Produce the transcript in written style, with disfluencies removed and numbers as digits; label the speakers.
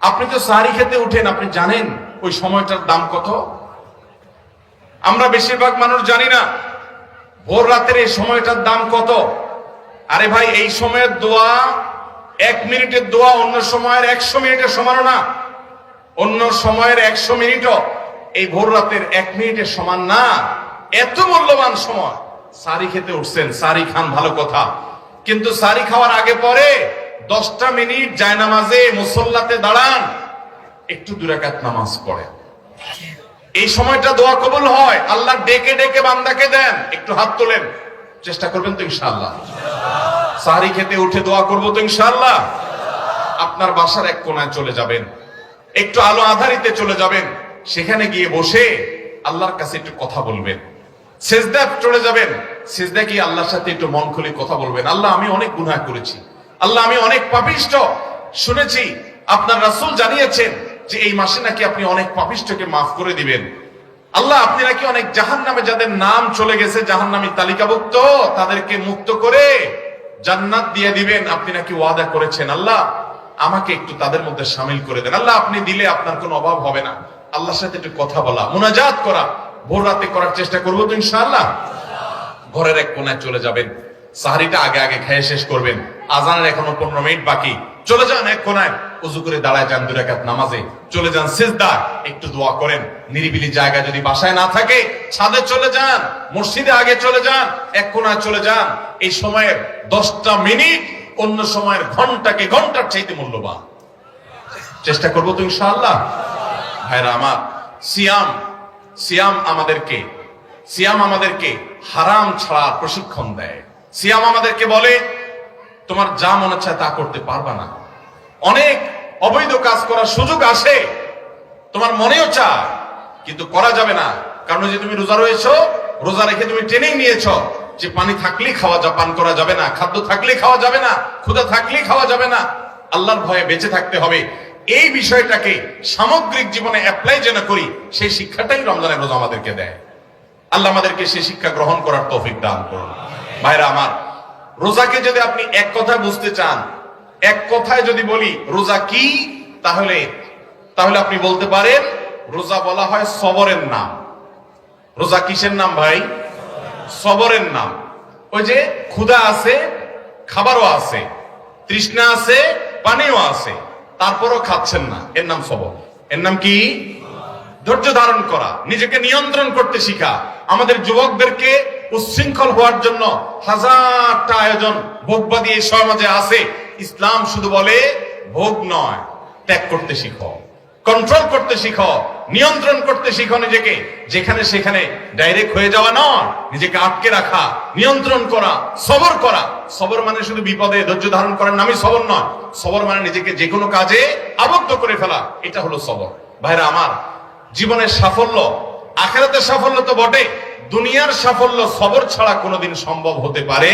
Speaker 1: আপনি তো সাহারি খেতে উঠেন, আপনি জানেন ওই সময়টার দাম কত? আমরা বেশিরভাগ মানুষ জানি না ভোর রাতের এই সময়টার দাম কত। আরে ভাই, এই সময়ের দোয়া 1 মিনিটের দোয়া অন্য সময়ের 100 মিনিটের সমান না। অন্য সময়ের 100 মিনিটও এই ভোর রাতের 1 মিনিটের সমান না। এত মূল্যবান সময়। সাহারি খেতে উঠছেন, সাহারি খান, ভালো কথা, কিন্তু সাহারি খাওয়ার আগে পরে 10টা মিনিট জায়নামাজে মুসল্লাতে দাঁড়ান, একটু 2 রাকাত নামাজ পড়েন। এই সময়টা দোয়া কবুল হয়। আল্লাহ ডেকে ডেকে বান্দাকে দেন। একটু হাত তোলেন, চেষ্টা করবেন তো ইনশাআল্লাহ? সাহারি খেতে উঠে দোয়া করবো তো ইনশাআল্লাহ? আপনার বাসার এক কোণায় চলে যাবেন, একটু আলো আধারিতে চলে যাবেন, সেখানে গিয়ে বসে আল্লাহর কাছে একটু কথা বলবেন। সেজদা চলে যাবেন, সেজদা গিয়ে আল্লাহর সাথে একটু মন খুলে কথা বলবেন। আল্লাহ, আমি অনেক গুনাহ করেছি, আল্লাহ আমি অনেক পাপিষ্ঠ। শুনেছি আপনার রাসূল জানিয়েছেন যে এই মাসে নাকি আপনি অনেক পাপিষ্ঠকে মাফ করে দিবেন। আল্লাহ, আপনি নাকি অনেক জাহান্নামে যাদের নাম চলে গেছে জাহান্নামী তালিকাভুক্ত, তাদেরকে মুক্ত করে জান্নাত দিয়ে দিবেন, আপনি নাকি ওয়াদা করেছেন। আল্লাহ, আমাকে একটু তাদের মধ্যে শামিল করে দেন। আল্লাহ, আপনি দিলে আপনার কোনো অভাব হবে না। আল্লাহর সাথে একটু কথা বলা, মুনাজাত করা ভোর রাতে করার চেষ্টা করবো তো ইনশাআল্লাহ? ঘরের এক কোণায় চলে যাবেন, সাহারিটা আগে আগে খেয়ে শেষ করবেন, আজানের এখনো 15 মিনিট বাকি। চলে যান এক কোণায়, উযু করে দাঁড়ায় যান 2 রাকাত নামাজে, চলে যান সিজদা, একটু দোয়া করেন। নিরিবিলি জায়গা যদি বাসায় না থাকে, ছাদে চলে যান, মসজিদে আগে চলে যান, এক কোণায় চলে যান। এই সময়ের 10টা মিনিট অন্য সময়ের ঘন্টাকে ঘন্টার চাইতে মূল্যবান। চেষ্টা করবো তো ইনশাআল্লাহ? ভাইরা আমার, সিয়াম আমাদেরকে হারাম ছাড়ার প্রশিক্ষণ দেয়। সিয়াম আমাদেরকে বলে তোমার যা মনে চায় তা করতে পারবা না। অনেক অবৈধ কাজ করার সুযোগ আসে, তোমার মনেও চায়, কিন্তু করা যাবে না। কারণ যে তুমি রোজা রয়েছো, রোজা রেখে তুমি ট্রেনিং নিয়েছো যে পানি থাকলেই খাওয়া পান করা যাবে না, খাদ্য থাকলেই খাওয়া যাবে না, ক্ষুধা থাকলেই খাওয়া যাবে না, আল্লাহর ভয়ে বেঁচে থাকতে হবে। এই বিষয়টাকে সামগ্রিক জীবনে অ্যাপ্লাই যেন করি, সেই শিক্ষাটাই রমজানের রোজা আমাদেরকে দেয়। আল্লাহ আমাদেরকে সেই শিক্ষা গ্রহণ করার তৌফিক দান করুন। ভাইরা আমার, রোজাকে যদি আপনি এক কথায় বুঝতে চান, এক কথায় যদি বলি রোজা কি, তাহলে আপনি বলতে পারেন রোজা বলা হয় সবরের নাম। রোজা কিসের নাম ভাই? সবরের নাম। ওই যে ক্ষুধা আছে, খাবারও আছে, তৃষ্ণা আছে, পানিও আছে, তারপরও খাচ্ছেন না, এর নাম সবর। এর নাম কি? ধৈর্য ধারণ করা, নিজেকে নিয়ন্ত্রণ করতে শিখা। আমাদের যুবকদেরকে উচ্ছৃঙ্খল হওয়ার জন্য হাজারটা আয়োজন ভোগবাদী এই সমাজে আছে। ইসলাম শুধু বলে ভোগ নয়, ত্যাগ করতে শিখো, কন্ট্রোল করতে শিখো, নিয়ন্ত্রণ করতে শিখো নিজেকে। যেখানে সেখানে ডাইরেক্ট হয়ে যাওয়া নয়, নিজেকে আটকে রাখা, নিয়ন্ত্রণ করা, সবর করা। সবর মানে শুধু বিপদে ধৈর্য ধারণ করার নামই সবর নয়। সবর মানে নিজেকে যে কোনো কাজে আবদ্ধ করে ফেলা, এটা হলো সবর। ভাইরা আমার, জীবনের সাফল্য, আখিরাতের সাফল্য তো বটে, দুনিয়ার সাফল্য সবর ছাড়া কোনোদিন সম্ভব হতে পারে